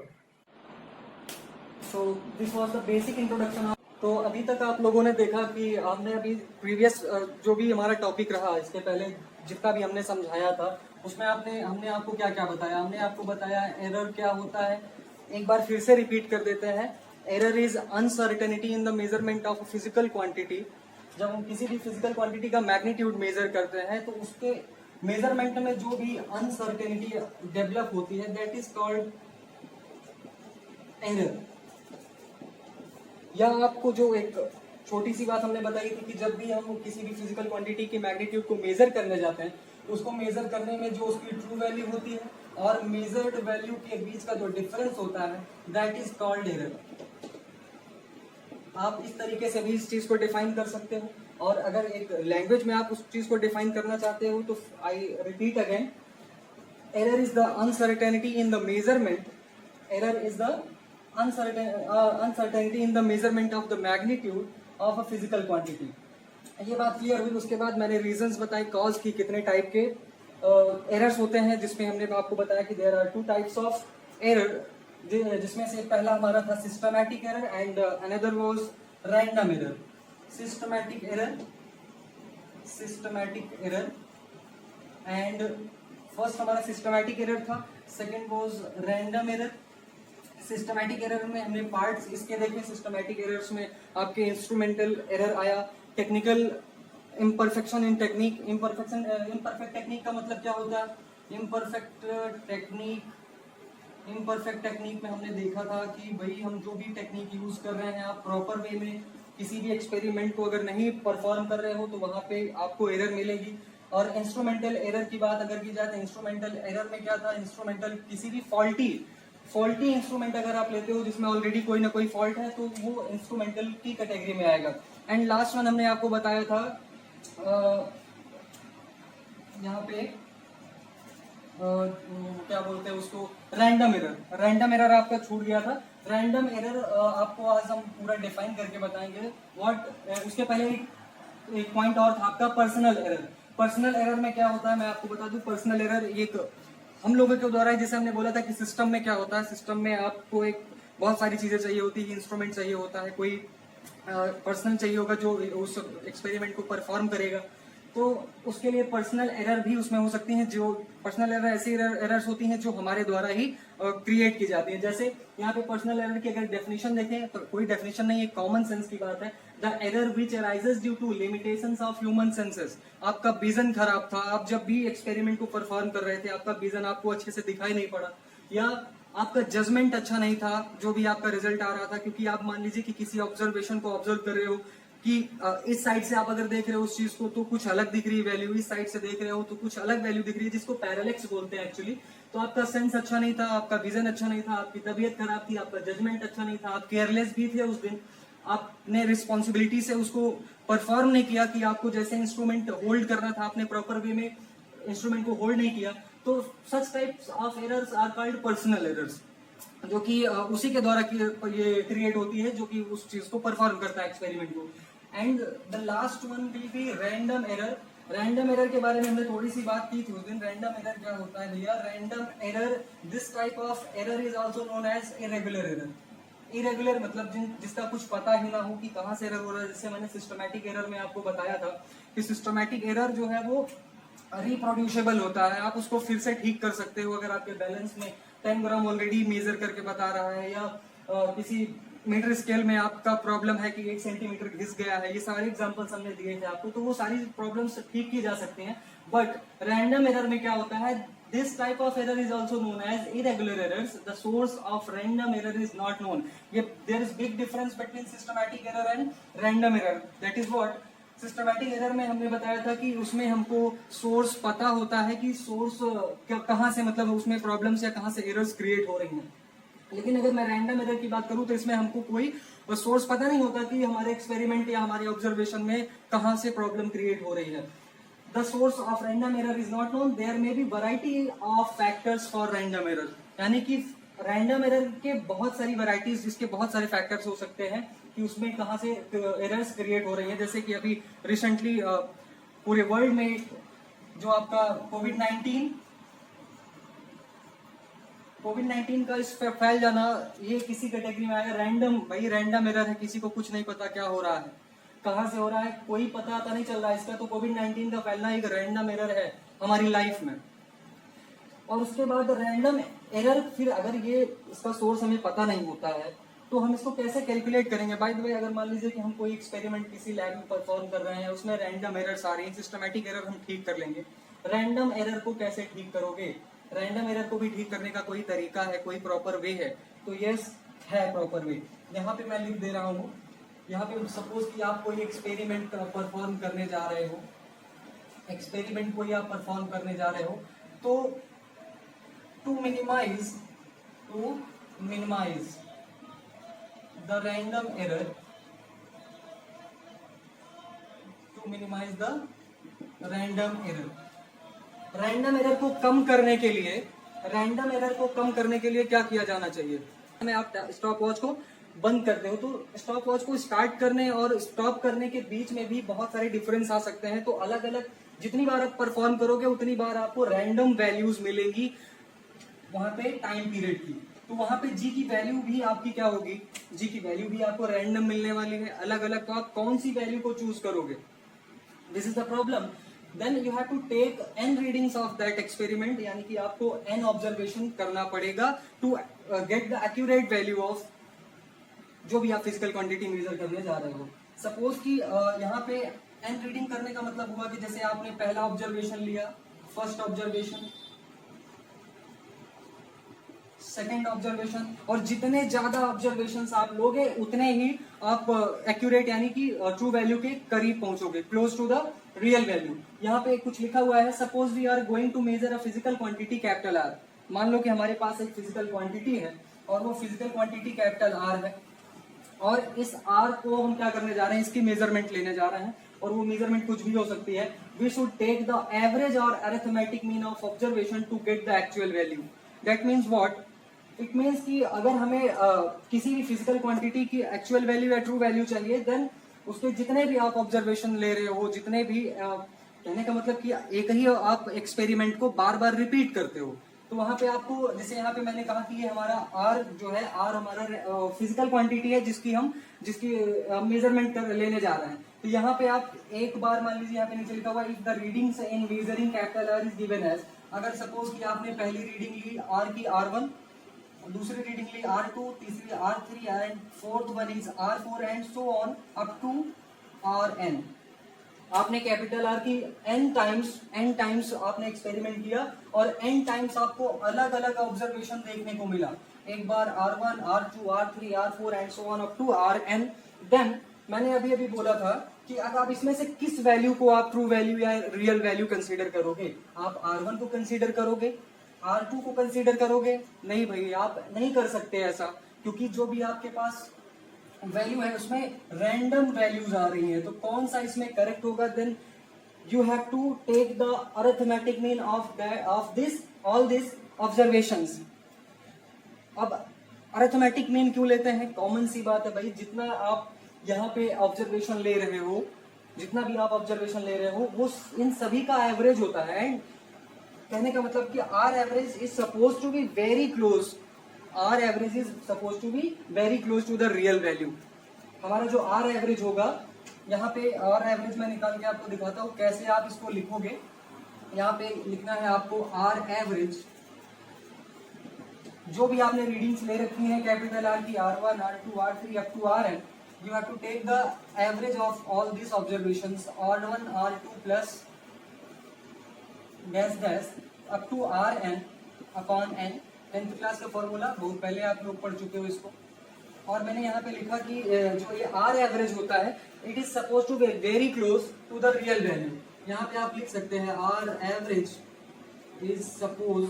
Speaker 1: So this was the basic introduction. तो अभी तक आप लोगों ने देखा कि हमने अभी प्रीवियस जो भी हमारा टॉपिक रहा इसके पहले जितना भी हमने समझाया था उसमें हमने आपको क्या क्या बताया। हमने आपको बताया एरर क्या होता है, एक बार फिर से रिपीट कर देते हैं। Error is uncertainty in the measurement of physical quantity. जब हम किसी भी फिजिकल क्वांटिटी का मैग्नीट्यूड मेजर करते हैं तो उसके मेजरमेंट में जो भी अनसर्टेनिटी डेवलप होती है दैट इज कॉल्ड एरर। या आपको जो एक छोटी सी बात हमने बताई थी कि जब भी हम किसी भी फिजिकल क्वांटिटी के मैग्नीट्यूड को मेजर करने जाते हैं तो उसको मेजर करने में जो उसकी ट्रू वैल्यू होती है और मेजर्ड वैल्यू के बीच का जो डिफरेंस होता है दैट इज कॉल्ड एरर। आप इस तरीके से भी इस चीज को डिफाइन कर सकते हो, और अगर एक लैंग्वेज में आप उस चीज को डिफाइन करना चाहते हो तो I repeat again, error is the uncertainty in the measurement, error is the uncertainty in the measurement of the magnitude of a physical quantity। ये बात क्लियर हुई। उसके बाद मैंने रीजंस बताए कॉज की कितने टाइप के एरर्स होते हैं, जिसमें हमने आपको बताया कि there are 2 types of error, जिसमें से पहला हमारा था systematic error and another was random error. Systematic error and first हमारा सिस्टमैटिक एरर था, second was random error. Systematic error में हमने पार्ट्स इसके देखे। सिस्टमैटिक एरर्स में आपके इंस्ट्रूमेंटल एरर आया, technical imperfection in technique. Imperfect technique का मतलब क्या होता है? इम्परफेक्ट टेक्निक में हमने देखा था कि भाई हम जो भी टेक्निक यूज कर रहे हैं आप प्रॉपर वे में किसी भी एक्सपेरिमेंट को अगर नहीं परफॉर्म कर रहे हो तो वहां पे आपको एरर मिलेगी। और इंस्ट्रूमेंटल एरर की बात अगर की जाए तो इंस्ट्रूमेंटल एरर में क्या था? इंस्ट्रूमेंटल किसी भी फॉल्टी इंस्ट्रूमेंट अगर आप लेते हो जिसमें ऑलरेडी कोई ना कोई फॉल्ट है तो वो इंस्ट्रूमेंटल की कैटेगरी में आएगा। एंड लास्ट वन हमने आपको बताया था यहाँ पे क्या बोलते हैं उसको, रैंडम एरर। रैंडम एरर आपका छूट गया था। रैंडम एरर आपको आज हम पूरा डिफाइन करके बताएंगे। उसके पहले एक पॉइंट और था आपका पर्सनल एरर। पर्सनल एरर में क्या होता है मैं आपको बता दूं। पर्सनल एरर एक हम लोगों के द्वारा, जैसे हमने बोला था कि सिस्टम में क्या होता है, सिस्टम में आपको एक बहुत सारी चीजें चाहिए होती है, इंस्ट्रूमेंट चाहिए होता है, कोई पर्सन चाहिए होगा जो उस एक्सपेरिमेंट को परफॉर्म करेगा, तो उसके लिए पर्सनल एरर भी उसमें हो सकती हैं। जो पर्सनल एरर ऐसी एरर्स होती हैं जो हमारे द्वारा ही क्रिएट की जाती है। जैसे यहाँ पे पर्सनल एरर की अगर डेफिनेशन देखें तो कोई डेफिनेशन नहीं है, कॉमन सेंस की बात है। The error which arises due to limitations of human senses. आपका विजन खराब था, आप जब भी एक्सपेरिमेंट को परफॉर्म कर रहे थे आपका विजन आपको अच्छे से दिखाई नहीं पड़ा, या आपका जजमेंट अच्छा नहीं था जो भी आपका रिजल्ट आ रहा था, क्योंकि आप मान लीजिए कि किसी ऑब्जर्वेशन को ऑब्जर्व कर रहे हो कि इस साइड से आप अगर देख रहे हो उस चीज को तो कुछ अलग दिख रही है वैल्यू, इस साइड से देख रहे हो तो कुछ अलग वैल्यू दिख रही है, जिसको पैरेलैक्स बोलते हैं एक्चुअली। तो आपका सेंस अच्छा नहीं था, आपका विजन अच्छा नहीं था, आपकी तबीयत खराब थी, आपका जजमेंट अच्छा नहीं था, आप केयरलेस भी थे उस दिन, आपने रिस्पॉन्सिबिलिटी से उसको परफॉर्म नहीं किया कि आपको जैसे इंस्ट्रूमेंट होल्ड करना था आपने प्रॉपर वे में इंस्ट्रूमेंट को होल्ड नहीं किया। तो such types of errors are called personal errors, जो कि उसी के द्वारा ये क्रिएट होती है जो कि उस चीज को परफॉर्म करता है एक्सपेरिमेंट को। And the last one will be random error. Random error के बारे में हमने थोड़ी सी बात की थी उस दिन। रैंडम एरर क्या होता है भैया? Random error, this type of error is also known as irregular error. Irregular मतलब जिसका कुछ पता ही ना हो कि कहाँ से एरर हो रहा है। जैसे मैंने सिस्टमैटिक एरर में आपको बताया था कि सिस्टमैटिक एरर जो है वो रिप्रोड्यूसेबल होता है, आप उसको फिर से ठीक कर सकते हो। अगर आपके बैलेंस में 10 ग्राम ऑलरेडी मेजर करके बता रहा है, या किसी मीटर स्केल में आपका प्रॉब्लम है कि 1 सेंटीमीटर घिस गया है, ये सारे एग्जांपल्स हमने दिए थे आपको, तो वो सारी प्रॉब्लम्स ठीक की जा सकती हैं। बट रैंडम एरर में क्या होता है? This type of error is also known as irregular errors. The source of random error is not known. ये there is big difference between systematic error and random error. That is what systematic error में हमने बताया था कि उसमें हमको source पता होता है कि सोर्स कहाँ से, मतलब उसमें प्रॉब्लम्स या कहाँ से एरर्स क्रिएट हो रही हैं। लेकिन अगर मैं रैंडम एरर की बात करूं तो इसमें हमको कोई सोर्स पता नहीं होता कि हमारे एक्सपेरिमेंट या हमारे ऑब्जर्वेशन में कहाँ से प्रॉब्लम क्रिएट हो रही है। The source of random error is not known. There may be variety of factors for random error, यानी कि रैंडम एरर के बहुत सारी वैरायटीज, जिसके बहुत सारे फैक्टर्स हो सकते हैं कि उसमें कहाँ से एरर्स क्रिएट हो रही है। जैसे कि अभी रिसेंटली पूरे वर्ल्ड में जो आपका कोविड-19 कोविड-19 का इस फैल जाना ये किसी कैटेगरी में आएगा रैंडम। भाई रैंडम एरर है, किसी को कुछ नहीं पता क्या हो रहा है, कहाँ से हो रहा है, कोई पता नहीं चल रहा है इसका। तो कोविड-19 का फैलना एक रैंडम एरर है हमारी लाइफ में। और उसके बाद रैंडम एरर, फिर अगर ये इसका सोर्स हमें पता नहीं होता है तो हम इसको कैसे कैलकुलेट करेंगे। बाय द वे, अगर मान लीजिए कि हम कोई एक्सपेरिमेंट किसी लैब में परफॉर्म कर रहे हैं, उसमें रैंडम एरर्स आ रही हैं, सिस्टमैटिक एरर हम ठीक कर लेंगे। रैंडम एरर को कैसे ठीक करोगे? रैंडम एरर को भी ठीक करने का कोई तरीका है, कोई प्रॉपर वे है? तो यस है प्रॉपर वे। यहाँ पे मैं लिख दे रहा हूँ। यहाँ पे सपोज कि आप कोई एक्सपेरिमेंट परफॉर्म करने जा रहे हो, एक्सपेरिमेंट कोई आप परफॉर्म करने जा रहे हो, तो to minimize the random error, to minimize the random error, random error को कम करने के लिए, रैंडम एरर को कम करने के लिए क्या किया जाना चाहिए? हमें आप स्टॉप वॉच को बंद करते हो तो स्टॉप वॉच को स्टार्ट करने और स्टॉप करने के बीच में भी बहुत सारे डिफरेंस आ सकते हैं। तो अलग अलग जितनी बार आप परफॉर्म करोगे उतनी बार आपको रैंडम वैल्यूज मिलेंगी वहां पे टाइम पीरियड की। तो वहां पे जी की वैल्यू भी आपकी क्या होगी? जी की वैल्यू भी आपको रैंडम मिलने वाली है अलग अलग। तो आप कौन सी वैल्यू को चूज करोगे? This is the problem. Then you have to take n readings of that experiment, यानी कि आपको n ऑब्जर्वेशन करना पड़ेगा to get the accurate value of जो भी आप फिजिकल क्वांटिटी मेजर करने जा रहे हो। सपोज कि यहाँ पे n रीडिंग करने का मतलब हुआ कि जैसे आपने पहला ऑब्जर्वेशन लिया, फर्स्ट ऑब्जर्वेशन, सेकेंड ऑब्जर्वेशन, और जितने ज्यादा ऑब्जर्वेशन आप लोगे उतने ही आप एक्यूरेट यानी कि ट्रू वैल्यू के करीब पहुंचोगे, close to the real value. यहाँ पे कुछ लिखा हुआ है, suppose we are going to measure a physical quantity capital R. मान लो कि हमारे पास एक फिजिकल क्वांटिटी है और वो फिजिकल क्वांटिटी कैपिटल आर है, और इस आर को हम क्या करने जा रहे हैं? इसकी मेजरमेंट लेने जा रहे हैं, और वो मेजरमेंट कुछ भी हो सकती है। We should take the average और arithmetic mean of observation to get the actual value. That means what? It means कि अगर हमें किसी भी फिजिकल क्वांटिटी की एक्चुअल वैल्यू या ट्रू वैल्यू चाहिए, देन उसके जितने भी आप ऑब्जर्वेशन ले रहे हो, जितने भी कहने का मतलब कि एक ही आप एक्सपेरिमेंट को बार बार रिपीट करते हो, तो वहां पे आपको, जैसे यहाँ पे मैंने कहा कि ये हमारा आर जो है, आर हमारा फिजिकल क्वांटिटी है जिसकी मेजरमेंट कर लेने जा रहे हैं। तो यहाँ पे आप एक बार मान लीजिए, यहाँ पे नीचे लिखा हुआ if the readings in measuring capital R is given as, अगर सपोज कि आपने पहली रीडिंग ली आर की R1, दूसरी रीडिंग ली R2, तीसरी R3 and fourth one is R4 and so on up to Rn। आपने कैपिटल आर की n times आपने एक्सपेरिमेंट किया और n टाइम्स आपको अलग अलग ऑब्जर्वेशन देखने को मिला। एक बार R1, R2, R3, R4 and so on up to Rn। Then मैंने अभी बोला था कि अगर आप इसमें से किस वैल्यू को आप ट्रू वैल्यू या रियल वैल्यू कंसीडर करोगे? आप R1 को कंसीडर करोगे, R2 को कंसीडर करोगे? नहीं भाई, आप नहीं कर सकते ऐसा, क्योंकि जो भी आपके पास वैल्यू है उसमें रैंडम वैल्यूज आ रही है। तो कौन सा इसमें करेक्ट होगा? Then you have to take the arithmetic mean of this all this observations. अब अरिथमेटिक मीन क्यों लेते हैं? कॉमन सी बात है भाई, जितना आप यहाँ पे ऑब्जर्वेशन ले रहे हो, जितना भी आप ऑब्जर्वेशन ले रहे हो, वो इन सभी का एवरेज होता है। एंड कहने का मतलब कि our average is suppose to be very close, our average is suppose to be very close to the real value. हमारा जो आर एवरेज होगा, यहाँ पे आर एवरेज मैं निकाल के आपको दिखाता हूँ कैसे आप इसको लिखोगे। यहाँ पे लिखना है आपको आर एवरेज, जो भी आपने रीडिंग्स ले रखी है कैपिटल आर की, R1, R2, R3 up to Rn, you have to take the average of all these observations, R1, R2 plus dash up to Rn upon n। 10th class का formula बहुत पहले आप लोग पढ़ चुके हो इसको। और मैंने यहाँ पे लिखा कि जो ये आर एवरेज होता है, it is suppose to be very close to the real value. यहाँ पे आप लिख सकते हैं R average is suppose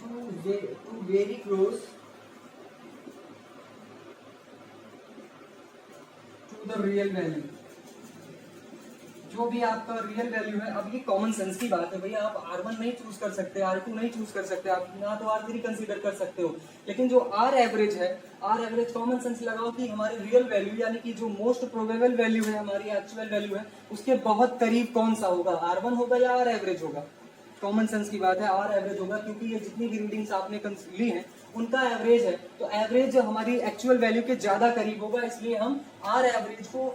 Speaker 1: to very close to the real value, जो भी आपका रियल वैल्यू है। अब ये कॉमन सेंस की बात है भैया, आप R1 नहीं चूज कर सकते, R2 नहीं चूज कर सकते, आप ना तो R3 कंसीडर कर सकते हो, लेकिन जो आर एवरेज है, आर एवरेज कॉमन सेंस लगाओ कि हमारी रियल वैल्यू यानी कि जो मोस्ट प्रोबेबल वैल्यू है, हमारी एक्चुअल वैल्यू है, उसके बहुत करीब कौन सा होगा? R1 होगा या आर एवरेज होगा? कॉमन सेंस की बात है, आर एवरेज होगा, क्योंकि ये जितनी भी रीडिंग्स आपने ली हैं उनका एवरेज है, तो एवरेज हमारी एक्चुअल वैल्यू के ज्यादा करीब होगा, इसलिए हम आर एवरेज को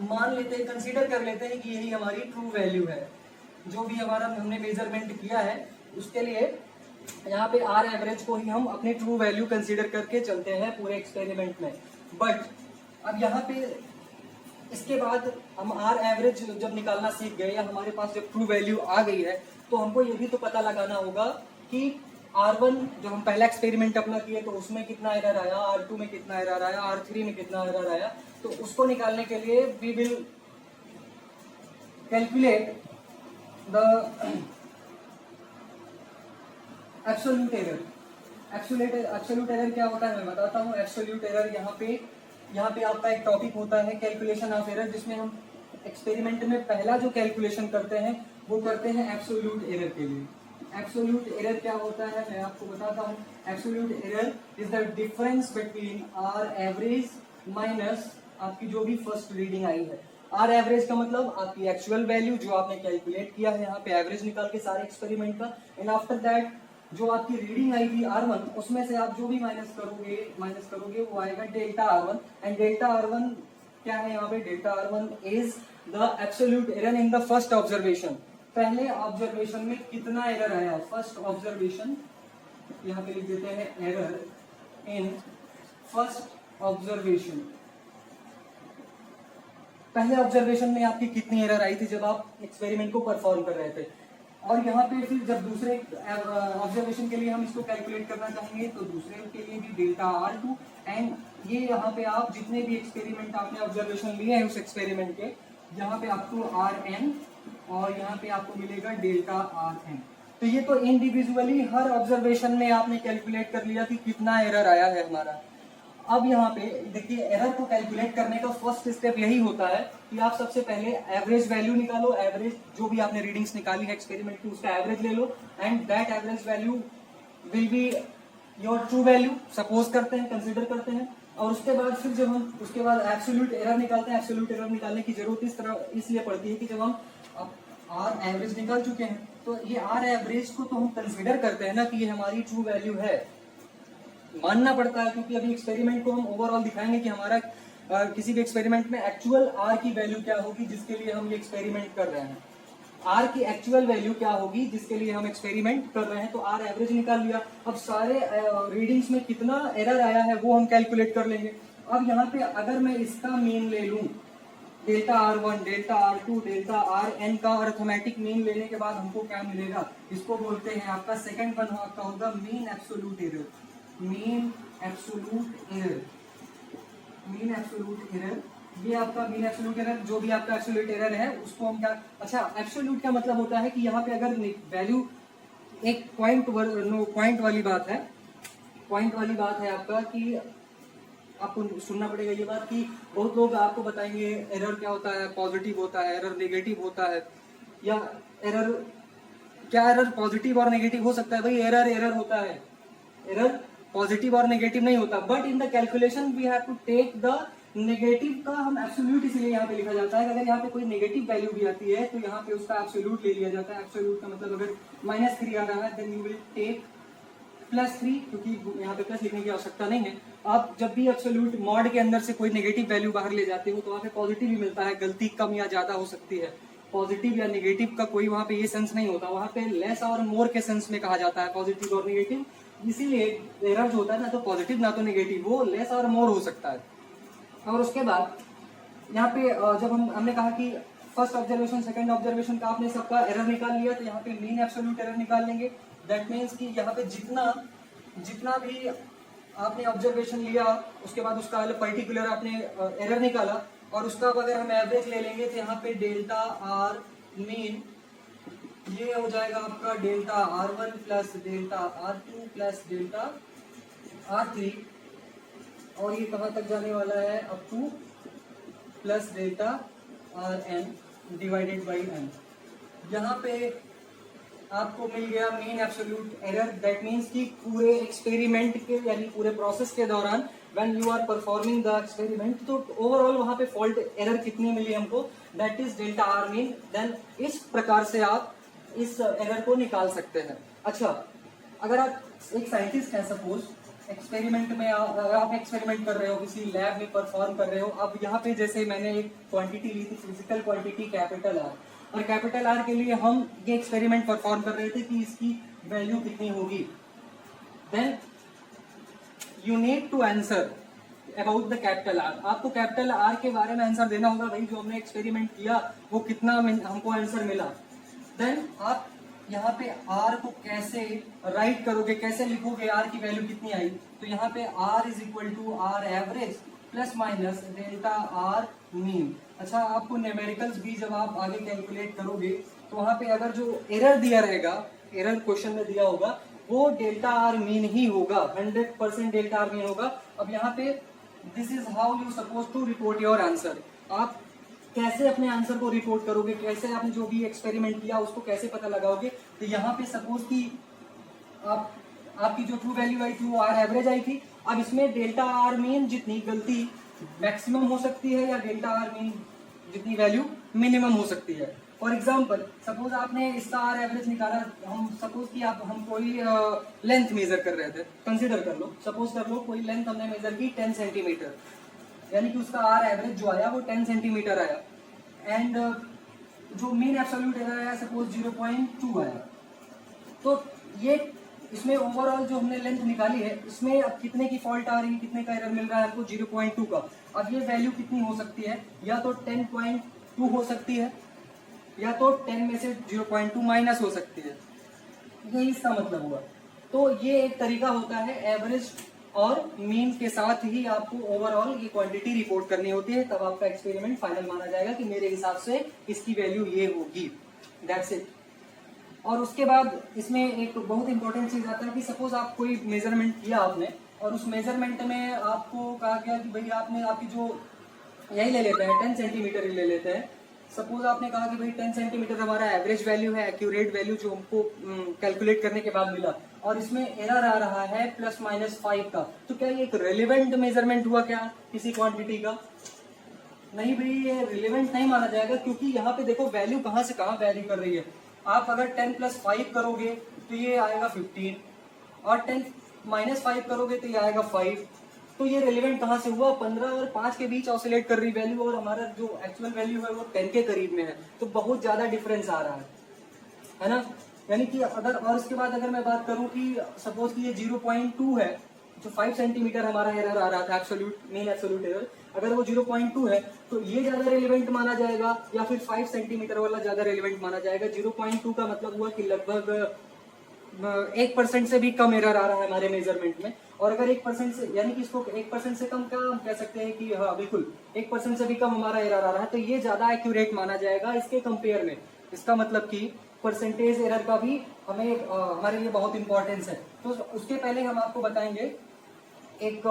Speaker 1: मान लेते हैं, कंसीडर कर लेते हैं कि यही हमारी ट्रू वैल्यू है। जो भी हमारा हमने मेजरमेंट किया है उसके लिए यहाँ पे आर एवरेज को ही हम अपनी ट्रू वैल्यू कंसीडर करके चलते हैं पूरे एक्सपेरिमेंट में। बट अब यहाँ पे इसके बाद हम आर एवरेज जब निकालना सीख गए या हमारे पास जब ट्रू वैल्यू आ गई है, तो हमको ये भी तो पता लगाना होगा कि R1 जो हम पहला एक्सपेरिमेंट अपना किए तो उसमें कितना एरर आया, R2 में कितना एरर आया, R3 में कितना एरर आया, तो उसको निकालने के लिए we will calculate the absolute error. Absolute error क्या होता है मैं बताता हूँ। एब्सोल्यूट एरर यहाँ पे आपका एक टॉपिक होता है कैलकुलेशन ऑफ एरर, जिसमें हम एक्सपेरिमेंट में पहला जो कैलकुलेशन करते हैं वो करते हैं एब्सोल्यूट एरर के लिए। एब्सोल्यूट एरर क्या होता है मैं आपको बताता हूँ। Absolute error is the difference between R average minus आपकी जो भी फर्स्ट रीडिंग आई है। आर एवरेज का मतलब आपकी एक्चुअल वैल्यू जो आपने कैलकुलेट किया है, यहाँ पे एवरेज निकाल के सारे एक्सपेरिमेंट का, एंड आफ्टर दैट जो आपकी रीडिंग आई थी R1 उसमें से आप जो भी माइनस करोगे वो आएगा delta R1। And delta R1 क्या है यहाँ पे, delta R1 is the absolute error in the first observation. पहले ऑब्जर्वेशन में कितना एरर आया, फर्स्ट ऑब्जर्वेशन, यहाँ पे लिख देते हैं एरर इन फर्स्ट ऑब्जर्वेशन। पहले ऑब्जर्वेशन में आपकी कितनी एरर आई थी जब आप एक्सपेरिमेंट को परफॉर्म कर रहे थे, और यहाँ पे फिर जब दूसरे ऑब्जर्वेशन के लिए हम इसको कैलकुलेट करना चाहेंगे तो दूसरे के लिए भी डेल्टा R2। एंड ये यहाँ पे आप जितने भी एक्सपेरिमेंट आपने ऑब्जर्वेशन लिए हैं उस एक्सपेरिमेंट के, यहाँ पे आपको RN और यहाँ पे आपको मिलेगा डेल्टा RN। तो ये तो इंडिविजुअली हर ऑब्जर्वेशन में आपने कैलकुलेट कर लिया कि कितना एरर आया है हमारा। अब यहाँ पे देखिए एरर को कैलकुलेट करने का फर्स्ट स्टेप यही होता है कि आप सबसे पहले एवरेज वैल्यू निकालो। एवरेज जो भी आपने रीडिंग्स निकाली है एक्सपेरिमेंट की उसका एवरेज ले लो, and that average value will be your true value, suppose करते हैं, कंसीडर करते हैं। और उसके बाद फिर जब हम उसके बाद एब्सोल्यूट एरर निकालते हैं। एब्सोल्यूट एरर निकालने की जरूरत इस तरह इसलिए पड़ती है कि जब हम आर एवरेज निकाल चुके हैं तो ये आर एवरेज को तो हम कंसीडर करते हैं ना कि ये हमारी ट्रू वैल्यू है, मानना पड़ता है, क्योंकि अभी एक्सपेरिमेंट को हम ओवरऑल दिखाएंगे कि हमारा किसी भी एक्सपेरिमेंट में एक्चुअल आर की वैल्यू क्या होगी जिसके लिए हम ये एक्सपेरिमेंट कर रहे हैं। आर की एक्चुअल वैल्यू क्या होगी जिसके लिए हम एक्सपेरिमेंट कर रहे हैं। तो आर एवरेज निकाल लिया, अब सारे रीडिंग्स में कितना एरर आया है वो हम कैलकुलेट कर लेंगे। अब यहाँ पे अगर मैं इसका मीन ले लूं, delta R1, delta R2, delta RN का अर्थमेटिक मीन लेने के बाद हमको क्या मिलेगा, इसको बोलते हैं आपका सेकंड वन आपका होगा mean absolute error. Mean absolute error, mean absolute error, ये आपका मीन एब्सोल्यूट एरर, जो भी आपका एब्सोल्यूट एरर है उसको हम क्या, अच्छा एब्सोल्यूट का मतलब होता है कि यहाँ पे अगर वैल्यू एक पॉइंट वाली बात है, पॉइंट वाली बात है आपका कि आपको सुनना पड़ेगा ये बात कि बहुत लोग आपको बताएंगे एरर क्या होता है, पॉजिटिव होता है, एरर नेगेटिव होता है, या एरर क्या, एरर पॉजिटिव और नेगेटिव हो सकता है। भाई एरर एरर होता है, एरर पॉजिटिव और नेगेटिव नहीं होता, but in the calculation we have to take the negative का हम एब्सोल्यूट इसलिए यहाँ पे लिखा जाता है। अगर यहाँ पे कोई नेगेटिव वैल्यू भी आती है तो यहाँ पे उसका एब्सोल्यूट ले लिया जाता है। एब्सोल्यूट का मतलब अगर -3 आ रहा है देन यू विल टेक +3, क्योंकि यहाँ पे प्लस लिखने की आवश्यकता नहीं है। आप जब भी एब्सोल्यूट मॉड के अंदर से कोई नेगेटिव वैल्यू बाहर ले जाते हो तो वहाँ पे पॉजिटिव ही मिलता है, गलती कम या ज्यादा हो सकती है। पॉजिटिव या नेगेटिव का कोई वहाँ पे ये सेंस नहीं होता, वहाँ पे लेस और मोर के सेंस में कहा जाता है पॉजिटिव और नेगेटिव। इसीलिए एरर जो होता है ना तो पॉजिटिव ना तो नेगेटिव, वो लेस और मोर हो सकता है। और उसके बाद यहाँ पे जब हमने कहा कि फर्स्ट ऑब्जर्वेशन सेकंड ऑब्जर्वेशन का आपने सबका एरर निकाल लिया, तो यहाँ पे मीन एब्सोल्यूट एरर निकाल लेंगे। दैट मीन्स कि यहाँ पे जितना भी आपने ऑब्जर्वेशन लिया उसके बाद उसका पर्टिकुलर आपने एरर निकाला और उसका अगर हम एवरेज ले लेंगे तो यहाँ पे डेल्टा आर मीन ये हो जाएगा आपका delta R1 plus delta R2 plus delta R3, और ये कहाँ तक जाने वाला है, up to plus delta RN divided by n। यहाँ पे आपको मिल गया mean absolute error. That means कि पूरे एक्सपेरिमेंट के यानी पूरे प्रोसेस के दौरान when you are performing the experiment, तो ओवरऑल वहाँ पे फॉल्ट एरर कितनी मिली हमको, that is delta R mean. Then इस प्रकार से आप इस एरर को निकाल सकते हैं। अच्छा, अगर आप एक साइंटिस्ट हैं, सपोज एक्सपेरिमेंट में आप एक्सपेरिमेंट कर रहे हो, किसी लैब में परफॉर्म कर रहे हो। अब यहाँ पे जैसे मैंने एक क्वांटिटी ली थी, फिजिकल क्वांटिटी कैपिटल आर, और कैपिटल आर के लिए हम ये एक्सपेरिमेंट परफॉर्म कर रहे थे कि इसकी वैल्यू कितनी होगी। Then you need to answer about the capital R. आपको कैपिटल आर के बारे में आंसर देना होगा, भाई जो हमने एक्सपेरिमेंट किया वो कितना हमको आंसर मिला। देन आप यहाँ पे आर को कैसे राइट करोगे, कैसे लिखोगे, आर की वैल्यू कितनी आई। तो यहाँ पे R is equal to R average plus minus delta R mean. अच्छा, आपको न्यूमेरिकल्स भी जब आप आगे कैलकुलेट करोगे तो वहां पे अगर जो एरर दिया रहेगा, एरर क्वेश्चन में दिया होगा, वो डेल्टा आर मीन ही होगा, 100% डेल्टा आर मीन होगा। अब यहाँ पे this is how you suppose to report your answer. आप कैसे अपने आंसर को रिपोर्ट करोगे, कैसे आपने जो भी एक्सपेरिमेंट किया उसको कैसे पता लगाओगे। तो यहाँ पे सपोज कि आपकी जो ट्रू वैल्यू आई थी वो आर एवरेज आई थी। अब इसमें डेल्टा आर मीन जितनी गलती मैक्सिमम हो सकती है या डेल्टा आर मीन जितनी वैल्यू मिनिमम हो सकती है। फॉर एग्जाम्पल, सपोज आपने इसका आर एवरेज निकाला, हम सपोज कि हम कोई लेंथ मेजर कर रहे थे, कंसिडर कर लो, सपोज कर लो कोई लेंथ हमने मेजर की 10 सेंटीमीटर, यानी कि उसका आर एवरेज जो आया वो 10 सेंटीमीटर आया। एंड जो मीन एब्सोल्यूट एरर आया सपोज 0.2 आया। तो ये इसमें ओवरऑल जो हमने लेंथ निकाली है, इसमें अब कितने की फॉल्ट आ रही है, कितने का एरर मिल रहा है हमको, 0.2 का। अब ये वैल्यू कितनी हो सकती है, या तो 10.2 हो सकती है, या तो 10 में से 0.2 माइनस हो सकती है। यही इसका मतलब हुआ। तो ये एक तरीका होता है, एवरेज और मीन के साथ ही आपको ओवरऑल ये क्वांटिटी रिपोर्ट करनी होती है, तब आपका एक्सपेरिमेंट फाइनल माना जाएगा कि मेरे हिसाब से इसकी वैल्यू ये होगी। That's it. और उसके बाद इसमें एक बहुत इंपॉर्टेंट चीज आता है कि सपोज आप कोई मेजरमेंट किया आपने, और उस मेजरमेंट में आपको कहा गया कि भाई आपने आपकी जो यही ले लेते हैं 10 सेंटीमीटर ही ले लेते हैं। सपोज आपने कहा कि भाई 10 सेंटीमीटर हमारा एवरेज वैल्यू है, एक्यूरेट वैल्यू जो हमको कैलकुलेट करने के बाद मिला, और इसमें एरर आ रहा है +-5 का। तो क्या ये एक रेलिवेंट मेजरमेंट हुआ क्या किसी क्वांटिटी का? नहीं भाई, ये रिलेवेंट नहीं माना जाएगा, क्योंकि यहाँ पे देखो वैल्यू कहाँ से कहाँ वैरी कर रही है। आप अगर 10 + 5 करोगे तो ये आएगा 15, और 10 - 5 करोगे तो ये आएगा 5। तो ये रिलेवेंट कहाँ से हुआ? 15 और 5 के बीच ऑसिलेट कर रही वैल्यू, और हमारा जो एक्चुअल वैल्यू है वो 10 के करीब में है। तो बहुत ज्यादा डिफरेंस आ रहा है ना। यानी कि अगर, और इसके बाद अगर मैं बात करूं कि सपोज कि ये 0.2 है, जो 5 सेंटीमीटर हमारा एरर आ रहा था, एब्सोल्यूट मीन एब्सोल्यूट एरर, अगर वो 0.2 है तो ये ज्यादा रेलिवेंट माना जाएगा, या फिर 5 सेंटीमीटर वाला ज्यादा रेलिवेंट माना जाएगा। 0.2 का मतलब हुआ कि लगभग 1% से भी कम एरर आ रहा है हमारे मेजरमेंट में। और अगर 1% से, यानी कि इसको 1% से कम का हम कह सकते हैं कि हाँ बिल्कुल 1% से भी कम हमारा एरर आ रहा है, तो ये ज्यादा एक्यूरेट माना जाएगा इसके कंपेयर में। इसका मतलब कि परसेंटेज एरर का भी हमें हमारे लिए बहुत इंपॉर्टेंस है। तो उसके पहले हम आपको बताएंगे, एक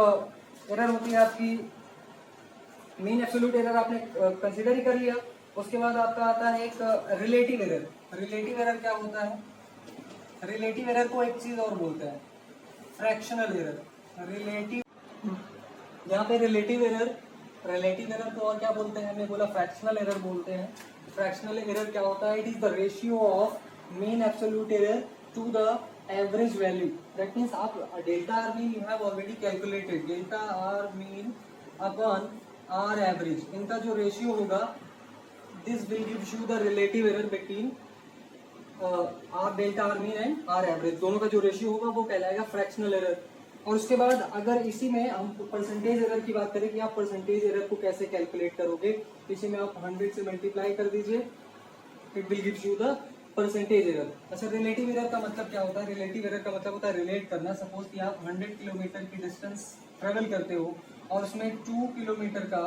Speaker 1: एरर होती है आपकी मीन एब्सोल्यूट एरर, आपने कंसीडर ही कर लिया। उसके बाद आपका आता है एक रिलेटिव एरर। रिलेटिव एरर क्या होता है? रिलेटिव एरर को एक चीज और बोलते हैं, फ्रैक्शनल एरर। रिलेटिव, यहाँ पे रिलेटिव एरर को और क्या बोलते हैं? हमने बोला फ्रैक्शनल एरर बोलते हैं। फ्रैक्शनल एरर क्या होता है? It is the ratio of mean absolute error to the average value. That means आप delta R mean you have already calculated, delta R mean upon R average, इनका जो ratio होगा, this will gives you the relative error between R delta R mean and R average. दोनों का जो ratio होगा वो कहलाएगा फ्रैक्शनल एरर। और उसके बाद अगर इसी में हम परसेंटेज एरर की बात करें कि आप परसेंटेज एरर को कैसे कैलकुलेट करोगे, इसी में आप 100 से मल्टीप्लाई कर दीजिए, it will gives you the percentage error. अच्छा, रिलेटिव एरर का मतलब क्या होता है? रिलेटिव एरर का मतलब होता है रिलेट करना। सपोज कि आप 100 किलोमीटर की डिस्टेंस ट्रेवल करते हो और उसमें 2 किलोमीटर का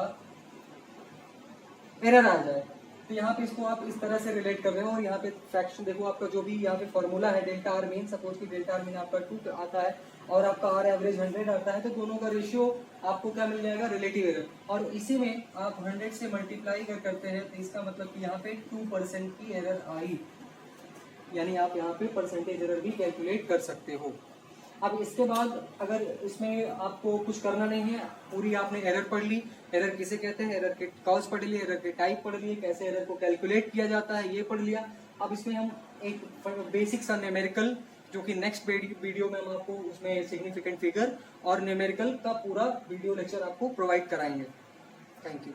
Speaker 1: एरर आ जाए, तो यहाँ पे इसको आप इस तरह से रिलेट कर रहे हो। और यहाँ पे फ्रैक्शन देखो, आपका जो भी यहाँ पे फॉर्मूला है डेल्टा आर मीन, सपोज कि डेल्टा आर मीन आपका 2 आता है और आपका आर एवरेज 100 आता है, तो दोनों का रेशियो आपको क्या मिल जाएगा? Relative error. और इसी में आप 100 से मल्टीप्लाई करते हैं, तो इसका मतलब कि यहाँ पे 2% की एरर आई, यानी आप यहाँ पे परसेंटेज एरर भी कैलकुलेट कर सकते हो। अब इसके बाद अगर इसमें आपको कुछ करना नहीं है, पूरी आपने एरर पढ़ ली, एरर किसे कहते हैं, एरर के कॉज पढ़ लिए, एरर के टाइप पढ़ लिए, कैसे एरर को कैलकुलेट किया जाता है ये पढ़ लिया। अब इसमें हम एक बेसिक सा न्यूमेरिकल, जो कि नेक्स्ट वीडियो में हम आपको उसमें सिग्निफिकेंट फिगर और न्यूमेरिकल का पूरा वीडियो लेक्चर आपको प्रोवाइड कराएंगे। Thank you.